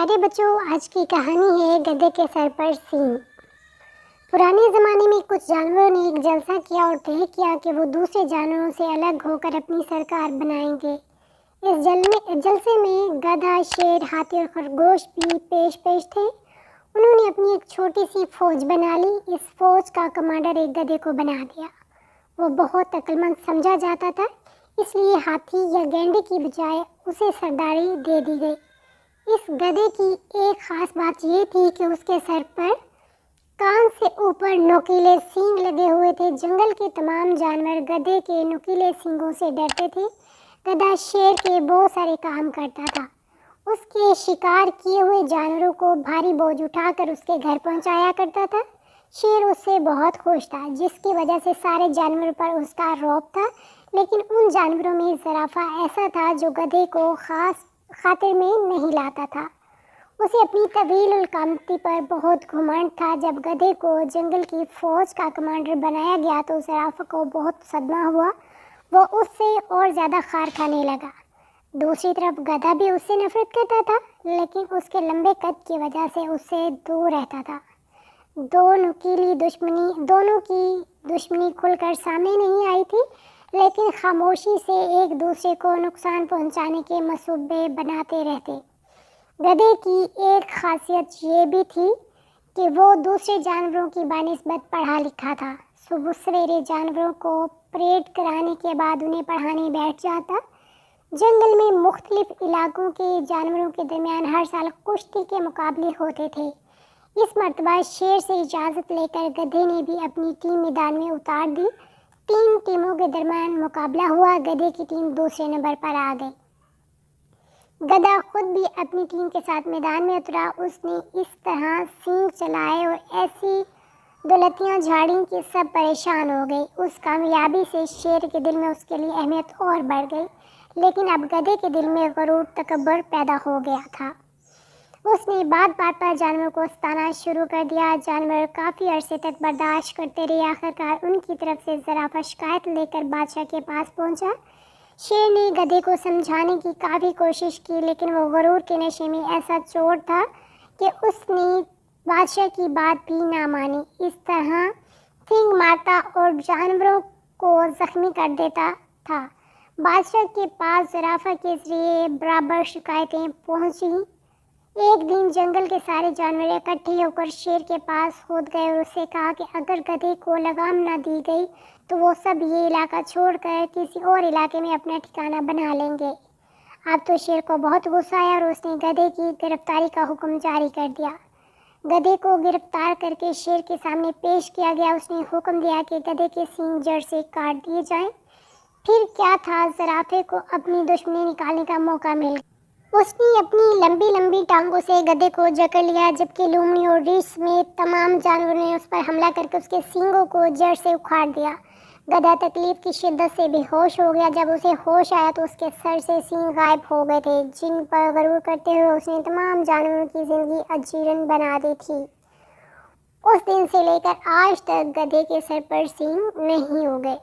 پیارے بچوں، آج کی کہانی ہے گدھے کے سر پر سینگ۔ پرانے زمانے میں کچھ جانوروں نے ایک جلسہ کیا اور طے کیا کہ وہ دوسرے جانوروں سے الگ ہو کر اپنی سرکار بنائیں گے۔ اس جلسے میں گدھا، شیر، ہاتھی اور خرگوش بھی پیش تھے۔ انہوں نے اپنی ایک چھوٹی سی فوج بنا لی۔ اس فوج کا کمانڈر ایک گدھے کو بنا دیا۔ وہ بہت عقل مند سمجھا جاتا تھا، اس لیے ہاتھی یا گینڈے کی بجائے اسے سرداری دے دی گئی۔ اس گدھے کی ایک خاص بات یہ تھی کہ اس کے سر پر کان سے اوپر نوکیلے سینگ لگے ہوئے تھے۔ جنگل کے تمام جانور گدھے کے نوکیلے سینگوں سے ڈرتے تھے۔ گدھا شیر کے بہت سارے کام کرتا تھا۔ اس کے شکار کیے ہوئے جانوروں کو بھاری بوجھ اٹھا کر اس کے گھر پہنچایا کرتا تھا۔ شیر اس سے بہت خوش تھا، جس کی وجہ سے سارے جانوروں پر اس کا رعب تھا، لیکن ان جانوروں میں زرافہ ایسا تھا جو گدھے کو خاص خاطر میں نہیں لاتا تھا۔ اسے اپنی طویل القامتی پر بہت گھمنڈ تھا۔ جب گدھے کو جنگل کی فوج کا کمانڈر بنایا گیا تو زرافہ کو بہت صدمہ ہوا۔ وہ اس سے اور زیادہ خار کھانے لگا۔ دوسری طرف گدھا بھی اس سے نفرت کرتا تھا، لیکن اس کے لمبے قد کی وجہ سے اس سے دور رہتا تھا۔ دونوں کی دشمنی کھل کر سامنے نہیں آئی تھی، لیکن خاموشی سے ایک دوسرے کو نقصان پہنچانے کے منصوبے بناتے رہتے۔ گدھے کی ایک خاصیت یہ بھی تھی کہ وہ دوسرے جانوروں کی بنسبت پڑھا لکھا تھا۔ صبح سویرے جانوروں کو پریڈ کرانے کے بعد انہیں پڑھانے بیٹھ جاتا۔ جنگل میں مختلف علاقوں کے جانوروں کے درمیان ہر سال کشتی کے مقابلے ہوتے تھے۔ اس مرتبہ شیر سے اجازت لے کر گدھے نے بھی اپنی ٹیم میدان میں اتار دی۔ 3 ٹیموں کے درمیان مقابلہ ہوا۔ گدھے کی ٹیم دوسرے نمبر پر آ گئی۔ گدھا خود بھی اپنی ٹیم کے ساتھ میدان میں اترا۔ اس نے اس طرح سینگ چلائے اور ایسی دولتیاں جھاڑیں کہ سب پریشان ہو گئے۔ اس کامیابی سے شیر کے دل میں اس کے لیے اہمیت اور بڑھ گئی، لیکن اب گدھے کے دل میں غرور، تکبر پیدا ہو گیا تھا۔ اس نے بات پر جانوروں کو ستانا شروع کر دیا۔ جانور کافی عرصے تک برداشت کرتے رہے۔ آخرکار ان کی طرف سے زرافہ شکایت لے کر بادشاہ کے پاس پہنچا۔ شیر نے گدھے کو سمجھانے کی کافی کوشش کی، لیکن وہ غرور کے نشے میں ایسا چور تھا کہ اس نے بادشاہ کی بات بھی نہ مانی۔ اس طرح سینگ مارتا اور جانوروں کو زخمی کر دیتا تھا۔ بادشاہ کے پاس زرافہ کے ذریعے برابر شکایتیں پہنچیں۔ ایک دن جنگل کے سارے جانور اکٹھے ہو کر شیر کے پاس کود گئے اور اسے کہا کہ اگر گدھے کو لگام نہ دی گئی تو وہ سب یہ علاقہ چھوڑ کر کسی اور علاقے میں اپنا ٹھکانہ بنا لیں گے۔ اب تو شیر کو بہت غصہ آیا اور اس نے گدھے کی گرفتاری کا حکم جاری کر دیا۔ گدھے کو گرفتار کر کے شیر کے سامنے پیش کیا گیا۔ اس نے حکم دیا کہ گدھے کے سینگ جڑ سے کاٹ دیے جائیں۔ پھر کیا تھا، زرافے کو اپنی دشمنی نکالنے کا موقع مل گیا۔ اس نے اپنی لمبی ٹانگوں سے گدھے کو جکڑ لیا، جبکہ لومڑی اور ریچھ سمیت تمام جانوروں نے اس پر حملہ کر کے اس کے سینگوں کو جڑ سے اکھاڑ دیا۔ گدھا تکلیف کی شدت سے بے ہوش ہو گیا۔ جب اسے ہوش آیا تو اس کے سر سے سینگ غائب ہو گئے تھے، جن پر غرور کرتے ہوئے اس نے تمام جانوروں کی زندگی اجیرن بنا دی تھی۔ اس دن سے لے کر آج تک گدھے کے سر پر سینگ نہیں ہو گئے۔